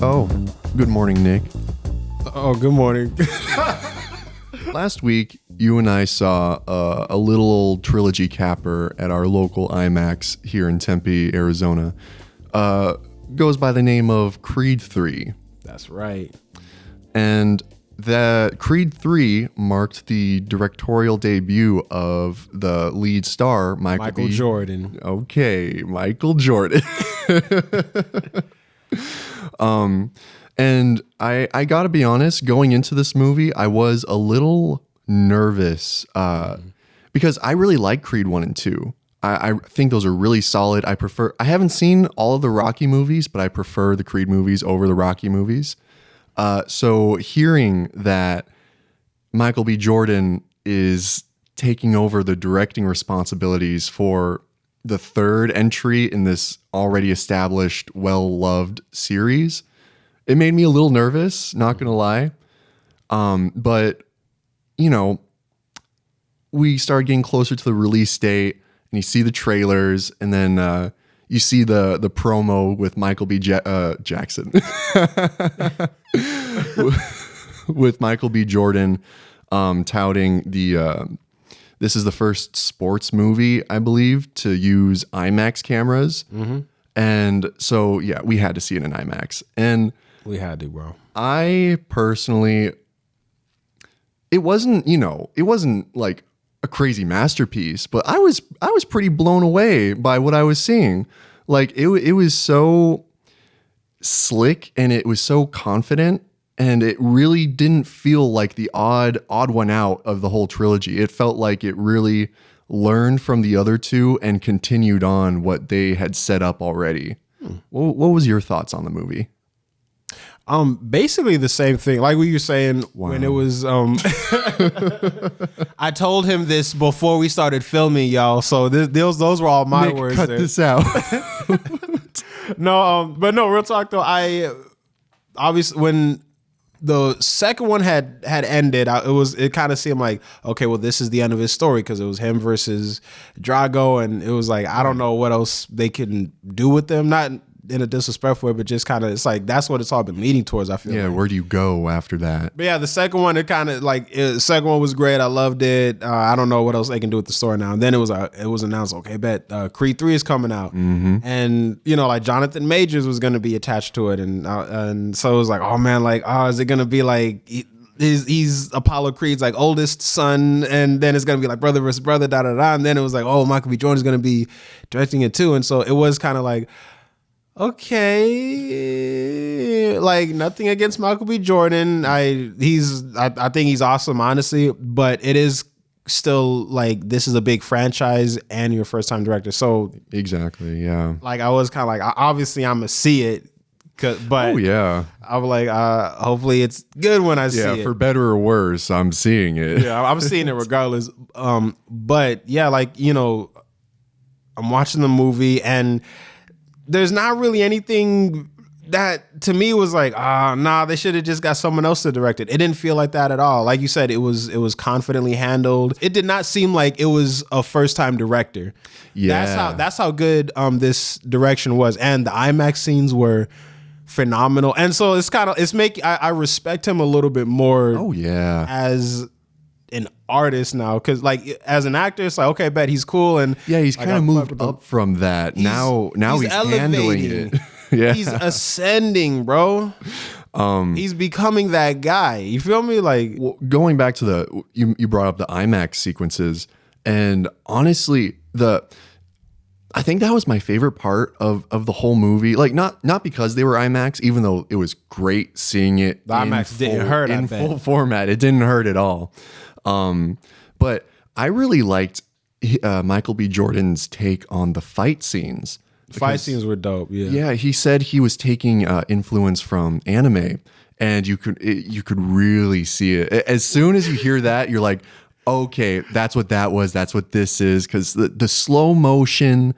Oh, good morning, Nick. Oh, good morning. Last week, you and I saw a little old trilogy capper at our local IMAX here in Tempe, Arizona. Goes by the name of Creed 3. That's right. And that Creed 3 marked the directorial debut of the lead star, Michael Jordan. Okay, Michael Jordan. And I gotta be honest, going into this movie, I was a little nervous because I really like Creed 1 and 2. I think those are really solid. I haven't seen all of the Rocky movies, but I prefer the Creed movies over the Rocky movies. So hearing that Michael B. Jordan is taking over the directing responsibilities for the third entry in this already established, well-loved series, it made me a little nervous, not gonna lie. But, you know, we started getting closer to the release date, and you see the trailers, and then you see the promo with Michael B. Jackson. With Michael B. Jordan touting this is the first sports movie, I believe, to use IMAX cameras. Mm-hmm. And so, yeah, we had to see it in IMAX. And we had to, bro. I personally, it wasn't like a crazy masterpiece, but I was pretty blown away by what I was seeing. Like it was so slick and it was so confident, and it really didn't feel like the odd one out of the whole trilogy. It felt like it really learned from the other two and continued on what they had set up already. What was your thoughts on the movie? Basically the same thing. Like what you were saying when it was, I told him this before we started filming, y'all. So those were all my Nick, words. cut there. this out. But no, real talk though. I obviously when the second one had ended, it kind of seemed like, okay, well, this is the end of his story, because it was him versus Drago, and it was like, I don't know what else they can do with them. Not in a disrespectful way, but just kind of, it's like, that's what it's all been leading towards, I feel. Yeah, like. where do you go after that? But yeah, the second one, it kind of like, the second one was great. I loved it. I don't know what else they can do with the story now. And then it was announced, okay, bet Creed 3 is coming out. Mm-hmm. And, you know, like Jonathan Majors was going to be attached to it. And so it was like, oh man, like, is it going to be like, he's Apollo Creed's like oldest son, and then it's gonna be like brother versus brother, da da da. And then it was like, oh, Michael B. Jordan's gonna be directing it too. And so it was kind of like, okay, like nothing against Michael B. Jordan. I think he's awesome, honestly, but it is still like, this is a big franchise and your first time director. So exactly, yeah. Like I was kind of like, obviously I'm gonna see it. But oh yeah, I was like, hopefully it's good when I see it. Yeah, for better or worse, I'm seeing it. Yeah, I'm seeing it regardless. But yeah, like, you know, I'm watching the movie and there's not really anything that to me was like, nah, they should have just got someone else to direct it. It didn't feel like that at all. Like you said, it was confidently handled. It did not seem like it was a first time director. Yeah, that's how good this direction was, and the IMAX scenes were phenomenal. And so I respect him a little bit more. Oh yeah, as an artist now, because like as an actor, it's like, okay, bet he's cool, and yeah, he's kind of moved up from that. Now he's handling it. Yeah, he's ascending, bro. He's becoming that guy. You feel me? Like, well, going back to you brought up the IMAX sequences, and honestly, I think that was my favorite part of the whole movie. Like not because they were IMAX, even though it was great seeing it. The IMAX didn't hurt in full format. It didn't hurt at all. But I really liked Michael B. Jordan's take on the fight scenes. Fight scenes were dope. Yeah. Yeah, he said he was taking influence from anime, and you could really see it. As soon as you hear that, you're like, okay, that's what that was. That's what this is, because the slow motion,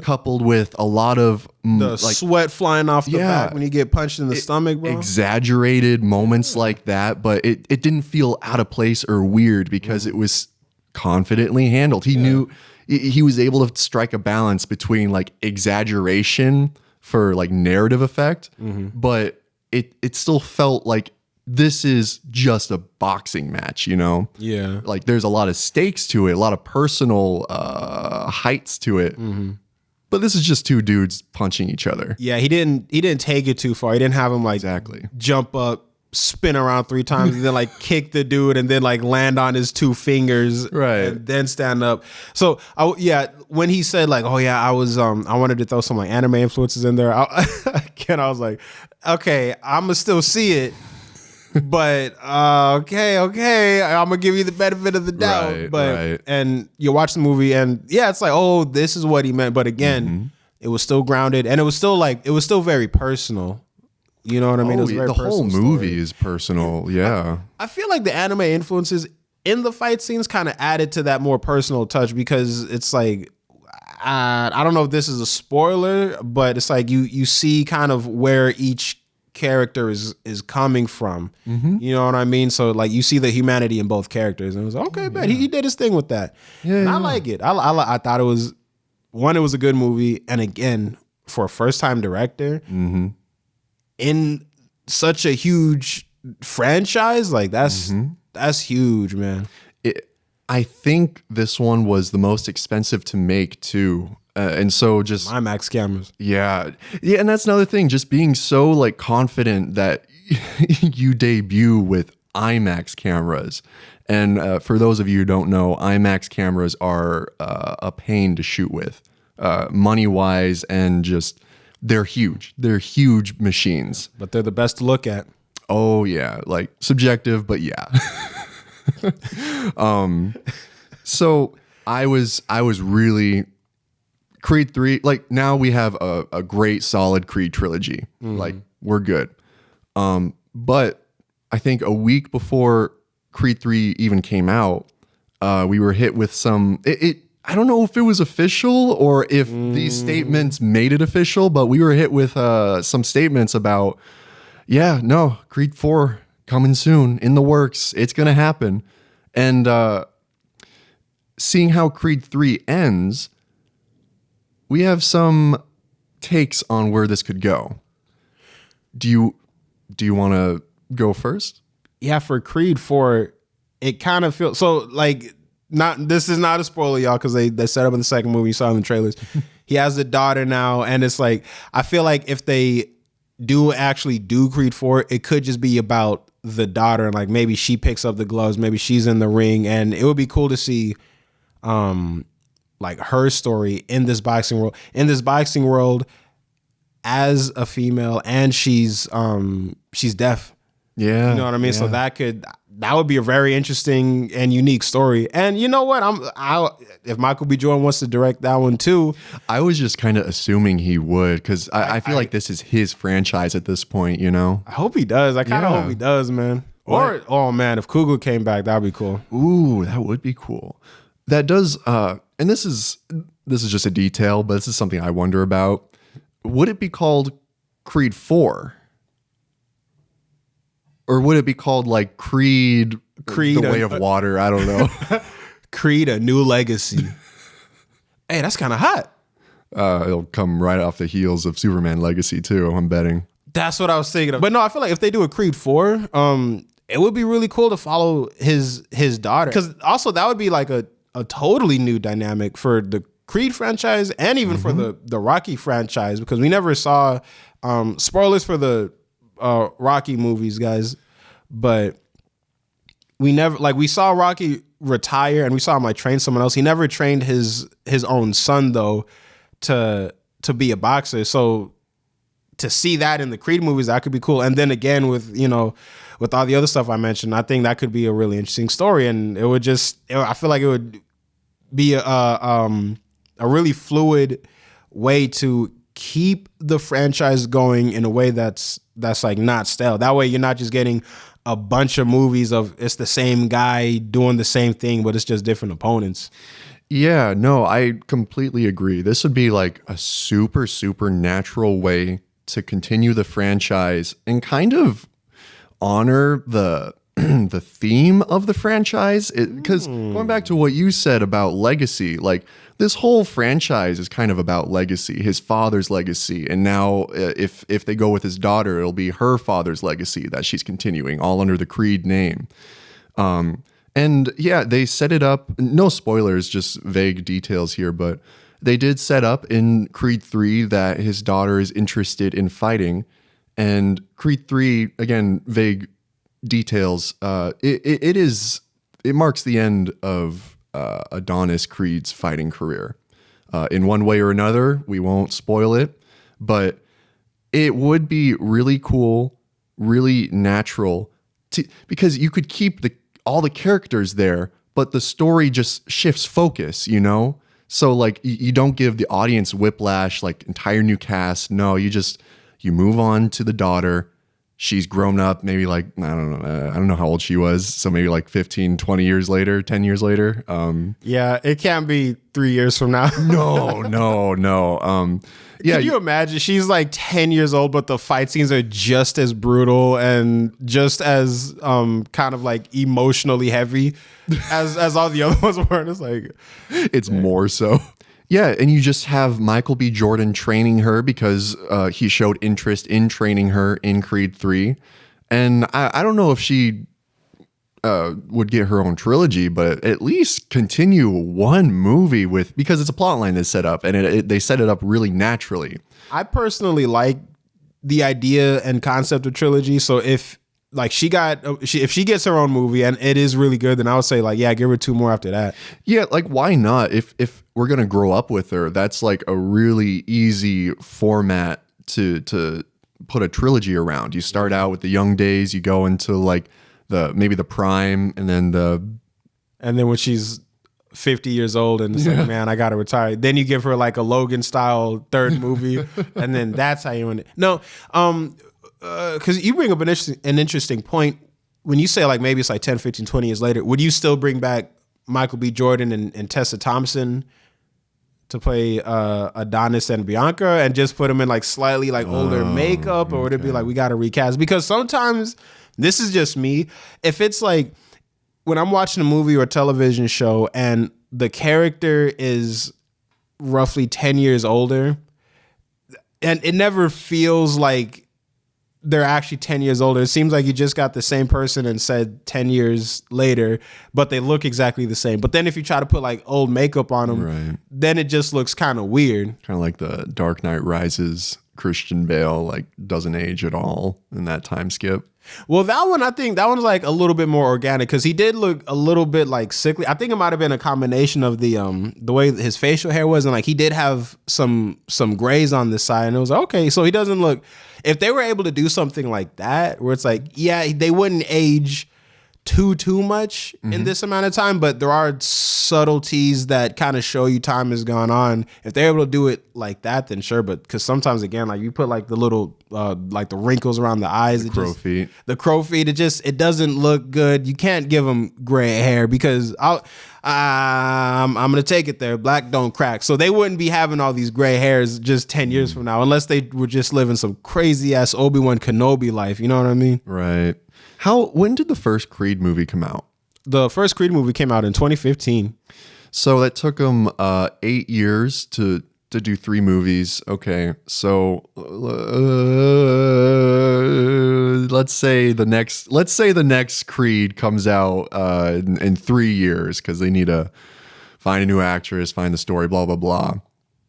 coupled with a lot of sweat flying off the back when you get punched in the stomach, bro. Exaggerated moments like that, but it didn't feel out of place or weird because it was confidently handled. He knew he was able to strike a balance between like exaggeration for like narrative effect, but it still felt like this is just a boxing match, you know? Yeah. Like there's a lot of stakes to it, a lot of personal heights to it. But this is just two dudes punching each other. Yeah, he didn't take it too far. He didn't have him like Exactly. jump up, spin around 3 times, and then like kick the dude, and then like land on his 2 fingers, Right. and then stand up. So when he said like, oh yeah, I wanted to throw some like anime influences in there. Again, I was like, okay, I'm gonna still see it. But okay, I'm gonna give you the benefit of the doubt. Right, but right. And you watch the movie, and yeah, it's like, oh, this is what he meant. But again, it was still grounded, and it was still very personal. You know what I mean? It was a very the whole personal movie story. is personal. Yeah. I feel like the anime influences in the fight scenes kind of added to that more personal touch, because it's like, I don't know if this is a spoiler, but it's like you see kind of where each character is coming from. You know what I mean? So like you see the humanity in both characters, and it was like, okay, man, he did his thing with that. And I like it. I thought it was a good movie, and again, for a first time director in such a huge franchise, like that's huge, man. I think this one was the most expensive to make too. And so just IMAX cameras. Yeah. And that's another thing, just being so like confident that you debut with IMAX cameras. And for those of you who don't know, IMAX cameras are a pain to shoot with, money wise, and just they're huge. They're huge machines. But they're the best to look at. Oh yeah, like subjective, but yeah. So I was really Creed 3, like now we have a great solid Creed trilogy. Like we're good. But I think a week before Creed 3 even came out, we were hit with some, I don't know if it was official or if these statements made it official, but we were hit with some statements about, Creed 4 coming soon, in the works, it's going to happen. And seeing how Creed 3 ends, we have some takes on where this could go. Do you want to go first? Yeah, for Creed 4, it kind of feels so like, this is not a spoiler, y'all, because they set up in the second movie, you saw in the trailers. He has a daughter now, and it's like, I feel like if they do Creed 4, it could just be about the daughter, and like maybe she picks up the gloves, maybe she's in the ring, and it would be cool to see like her story in this boxing world as a female, and she's deaf. Yeah. You know what I mean? Yeah. So that would be a very interesting and unique story. And you know what? If Michael B. Jordan wants to direct that one too. I was just kind of assuming he would, because I feel like this is his franchise at this point, you know? I hope he does. I kind of hope he does, man. Or, oh man, if Kugler came back, that'd be cool. Ooh, that would be cool. That does, and this is just a detail, but this is something I wonder about. Would it be called Creed 4? Or would it be called like Creed the Way of Water? I don't know. Creed, a New Legacy. Hey, that's kind of hot. It'll come right off the heels of Superman Legacy too, I'm betting. That's what I was thinking of. But no, I feel like if they do a Creed 4, it would be really cool to follow his daughter. Because also that would be like a totally new dynamic for the Creed franchise, and even for the Rocky franchise, because we never saw, spoilers for the Rocky movies, guys, but we saw Rocky retire, and we saw him like train someone else. He never trained his own son though to be a boxer. So to see that in the Creed movies, that could be cool. And then again with all the other stuff I mentioned, I think that could be a really interesting story, and I feel like it would be a really fluid way to keep the franchise going in a way that's like not stale. That way you're not just getting a bunch of movies of it's the same guy doing the same thing, but it's just different opponents. Yeah, no, I completely agree. This would be like a super, super natural way to continue the franchise and kind of honor the and the theme of the franchise. Because going back to what you said about legacy, like this whole franchise is kind of about legacy, his father's legacy. And now if they go with his daughter, it'll be her father's legacy that she's continuing, all under the Creed name. And yeah, they set it up, no spoilers, just vague details here, but they did set up in Creed 3 that his daughter is interested in fighting. And Creed 3, again, vague details. It marks the end of Adonis Creed's fighting career. In one way or another, we won't spoil it, but it would be really cool, really natural, because you could keep all the characters there, but the story just shifts focus, you know? So like you don't give the audience whiplash, like entire new cast. No, you move on to the daughter. She's grown up, maybe like, I don't know how old she was. So maybe like 15, 20 years later, 10 years later. Yeah, it can't be 3 years from now. No. Yeah. Can you imagine? She's like 10 years old, but the fight scenes are just as brutal and just as kind of like emotionally heavy as all the other ones were. And it's like, it's more so. Yeah, and you just have Michael B. Jordan training her because he showed interest in training her in Creed 3. And I don't know if she would get her own trilogy, but at least continue one movie because it's a plot line that's set up, and they set it up really naturally. I personally like the idea and concept of trilogy. So if she gets her own movie and it is really good, then I would say like, yeah, give her 2 more after that. Yeah, like why not? If we're gonna grow up with her, that's like a really easy format to put a trilogy around. You start out with the young days, you go into like maybe the prime, and then when she's 50 years old and it's like, man, I gotta retire. Then you give her like a Logan style third movie, and then that's how you end it. No, because you bring up an interesting point when you say like maybe it's like 10, 15, 20 years later. Would you still bring back Michael B. Jordan and Tessa Thompson to play Adonis and Bianca and just put them in like slightly like older makeup, or would it be like we got to recast? Because sometimes, this is just me, if it's like when I'm watching a movie or a television show and the character is roughly 10 years older and it never feels like they're actually 10 years older. It seems like you just got the same person and said 10 years later, but they look exactly the same. But then if you try to put like old makeup on them, right, then it just looks kind of weird. Kind of like the Dark Knight Rises Christian Bale, like doesn't age at all in that time skip. Well, that one, I think that one's like a little bit more organic because he did look a little bit like sickly. I think it might have been a combination of the way his facial hair was, and like he did have some grays on this side, and it was like, okay, so he doesn't look. If they were able to do something like that, where it's like, yeah, they wouldn't age too much in this amount of time, but there are subtleties that kind of show you time has gone on. If they're able to do it like that, then sure. But because sometimes again, like you put like the little like the wrinkles around the eyes, the crow feet, it doesn't look good. You can't give them gray hair because I'm gonna take it there. Black don't crack, so they wouldn't be having all these gray hairs just 10 years from now, unless they were just living some crazy ass Obi-Wan Kenobi life. You know what I mean? Right. When did the first Creed movie come out? The first Creed movie came out in 2015. So that took them 8 years to do 3 movies. Okay, so let's say the next Creed comes out in 3 years because they need to find a new actress, find the story, blah blah blah.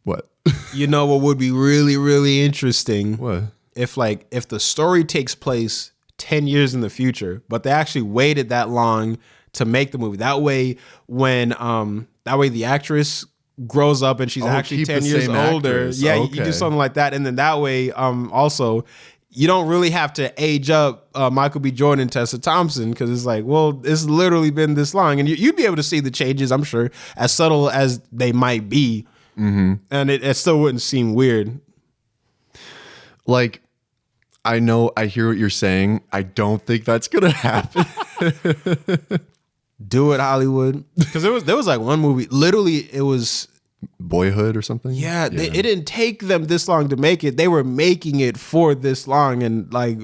What? You know what would be really, really interesting? What? If the story takes place 10 years in the future, but they actually waited that long to make the movie. That way, when the actress grows up and she's actually 10 years older, actress. You Okay. do something like that, and then that way, also, you don't really have to age up Michael B. Jordan and Tessa Thompson because it's like, well, it's literally been this long, and you'd be able to see the changes, I'm sure, as subtle as they might be, and it still wouldn't seem weird. Like, I know, I hear what you're saying. I don't think that's gonna happen. Do it, Hollywood. Because there was like one movie, literally it was Boyhood or something. Yeah, it didn't take them this long to make it. They were making it for this long, and like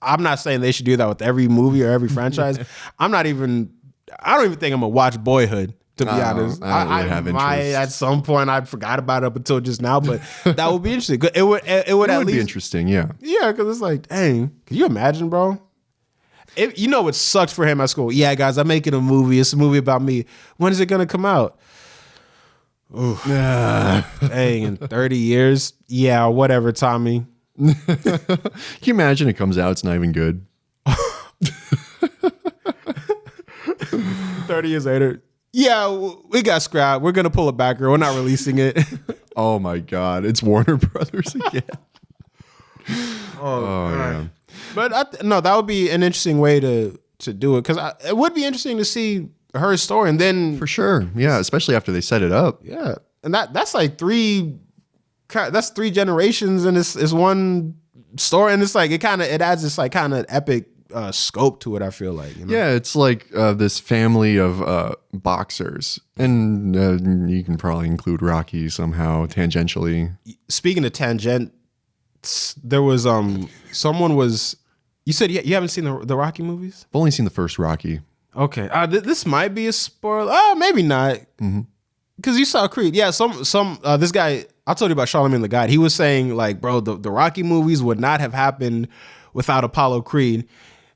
I'm not saying they should do that with every movie or every franchise. I don't even think I'm gonna watch Boyhood, to be honest. I don't really have interest. At some point I forgot about it up until just now, but that would be interesting. It would at least be interesting, yeah. Yeah, because it's like, dang, can you imagine, bro? It sucks for him at school. Yeah, guys, I'm making a movie. It's a movie about me. When is it gonna come out? Ooh. Dang, in 30 years? Yeah, whatever, Tommy. Can you imagine it comes out, it's not even good? 30 years later, yeah, we got scrapped. We're going to pull it back, or we're not releasing it. Oh my God, it's Warner Brothers again. Oh yeah. But no, that would be an interesting way to do it, because it would be interesting to see her story, and then for sure, yeah, especially after they set it up. Yeah, and that's like three generations, and it's one story, and it's like it adds this like kind of epic scope to it. I feel like, yeah, it's like this family of boxers, and you can probably include Rocky somehow tangentially. Speaking of tangent, there was someone was. You said you haven't seen the Rocky movies? I've only seen the first Rocky. Okay, this might be a spoiler. Maybe not, because you saw Creed. Yeah, this guy I told you about, Charlemagne the God. He was saying like, bro, the Rocky movies would not have happened without Apollo Creed,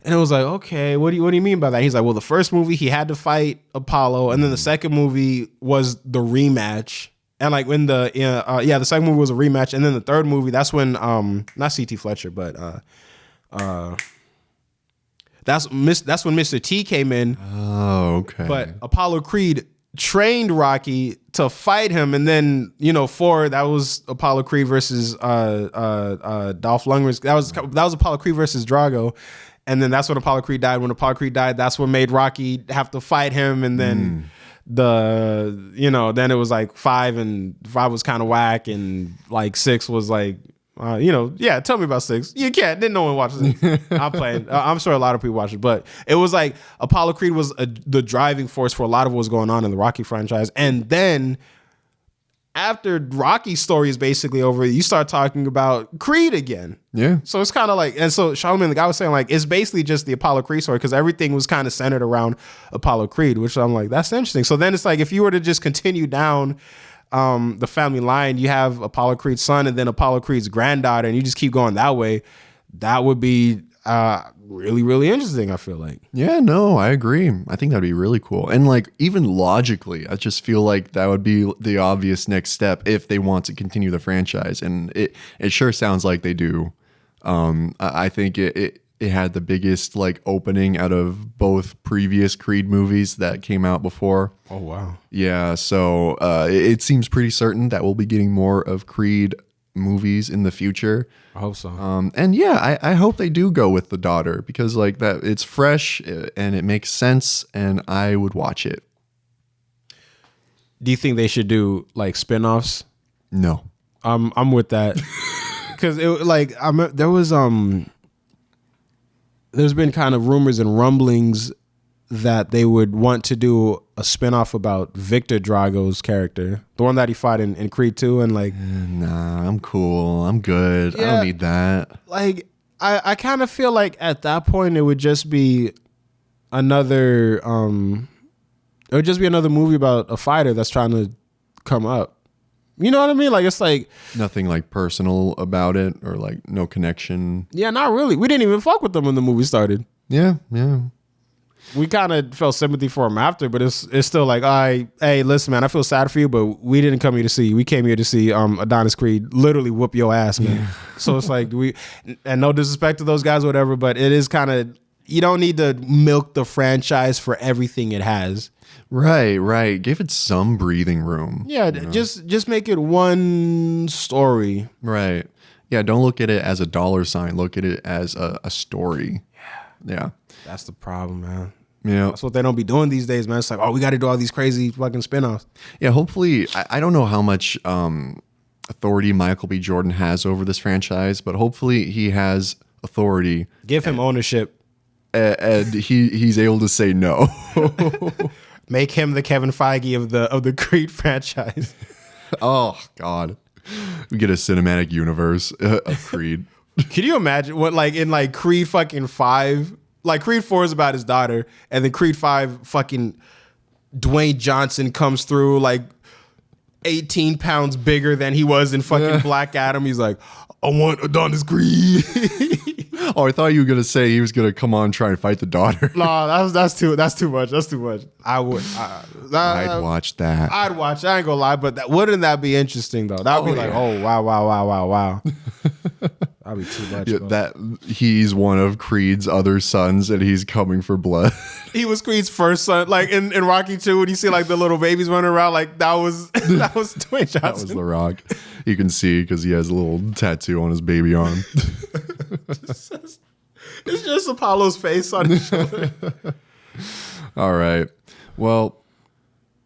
and it was like, okay, what do you mean by that? He's like, well, the first movie he had to fight Apollo, and then the second movie was the rematch, and like when the second movie was a rematch, and then the third movie, that's when not C.T. Fletcher, but that's when Mr. T came in. Oh, okay. But Apollo Creed trained Rocky to fight him, and then that was Apollo Creed versus Dolph Lundgren. That was Apollo Creed versus Drago, and then that's when Apollo Creed died. When Apollo Creed died, that's what made Rocky have to fight him, and then then it was like 5, and 5 was kind of whack, and like 6 was like. Tell me about 6. You can't. Didn't no one watch it. I'm playing. I'm sure a lot of people watch it, but it was like Apollo Creed was the driving force for a lot of what was going on in the Rocky franchise. And then after Rocky's story is basically over, you start talking about Creed again. Yeah. So it's kind of like, and so Charlemagne the guy was saying like, it's basically just the Apollo Creed story, because everything was kind of centered around Apollo Creed, which I'm like, that's interesting. So then it's like, if you were to just continue down the family line, you have Apollo Creed's son and then Apollo Creed's granddaughter, and you just keep going that way, that would be really, really interesting, I feel like. Yeah, no, I agree. I think that'd be really cool. And like, even logically, I just feel like that would be the obvious next step if they want to continue the franchise. And it sure sounds like they do. I think it had the biggest like opening out of both previous Creed movies that came out before. Oh, wow. Yeah, so it seems pretty certain that we'll be getting more of Creed movies in the future. I hope so. And yeah, I hope they do go with the daughter, because like that, it's fresh and it makes sense, and I would watch it. Do you think they should do like spinoffs? No. I'm with that. Because there's been kind of rumors and rumblings that they would want to do a spinoff about Victor Drago's character, the one that he fought in Creed 2, and like, nah, I'm cool. I'm good. Yeah, I don't need that. Like, I kind of feel like at that point it would just be another movie about a fighter that's trying to come up. You know what I mean? Like, it's like nothing like personal about it, or like no connection. Yeah, not really. We didn't even fuck with them when the movie started. Yeah. We kind of felt sympathy for him after, but it's still like, hey, listen, man, I feel sad for you, but we didn't come here to see you. We came here to see Adonis Creed literally whoop your ass, man. Yeah. So it's like, and no disrespect to those guys or whatever, but it is kind of, you don't need to milk the franchise for everything it has. Right. Give it some breathing room. Yeah, just make it one story. Right. Yeah, don't look at it as a dollar sign. Look at it as a story. Yeah. That's the problem, man. Yeah. That's what they don't be doing these days, man. It's like, we got to do all these crazy fucking spinoffs. Yeah, hopefully, I don't know how much authority Michael B. Jordan has over this franchise, but hopefully he has authority. Give him ownership. And he's able to say no. Make him the Kevin Feige of the Creed franchise. Oh, God. We get a cinematic universe of Creed. Can you imagine what like in like Creed fucking 5, like Creed 4 is about his daughter, and then Creed 5 fucking Dwayne Johnson comes through like 18 pounds bigger than he was in fucking Black Adam. He's like, I want Adonis Creed. Oh, I thought you were gonna say he was gonna come on and try and fight the daughter. No, that's too much. That's too much. I'd watch that. I'd watch. I ain't gonna lie, but wouldn't that be interesting though? That'd be like, oh wow. That'd be too much. Yeah, that he's one of Creed's other sons and he's coming for blood. He was Creed's first son. Like in Rocky 2, when you see like the little babies running around, like that was Dwayne Johnson. That was The Rock. You can see because he has a little tattoo on his baby arm. It's just Apollo's face on his shoulder. All right. Well,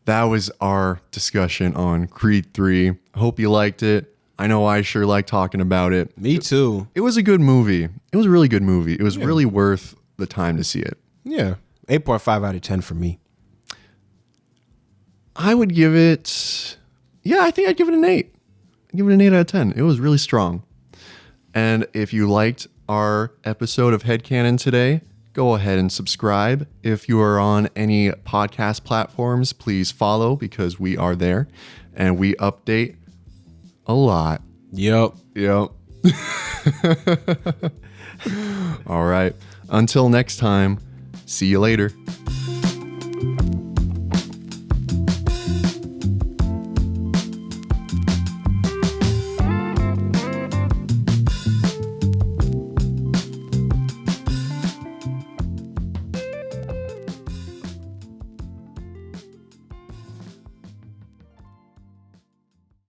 that was our discussion on Creed 3. I hope you liked it. I know I sure like talking about it. Me too. It was a good movie. It was a really good movie. It was really worth the time to see it. Yeah. 8.5 out of 10 for me. I would give it, I think I'd give it an 8. I'd give it an 8 out of 10. It was really strong. And if you liked our episode of HEADCANON today, go ahead and subscribe. If you are on any podcast platforms, please follow because we are there and we update a lot. Yep. All right. Until next time, see you later.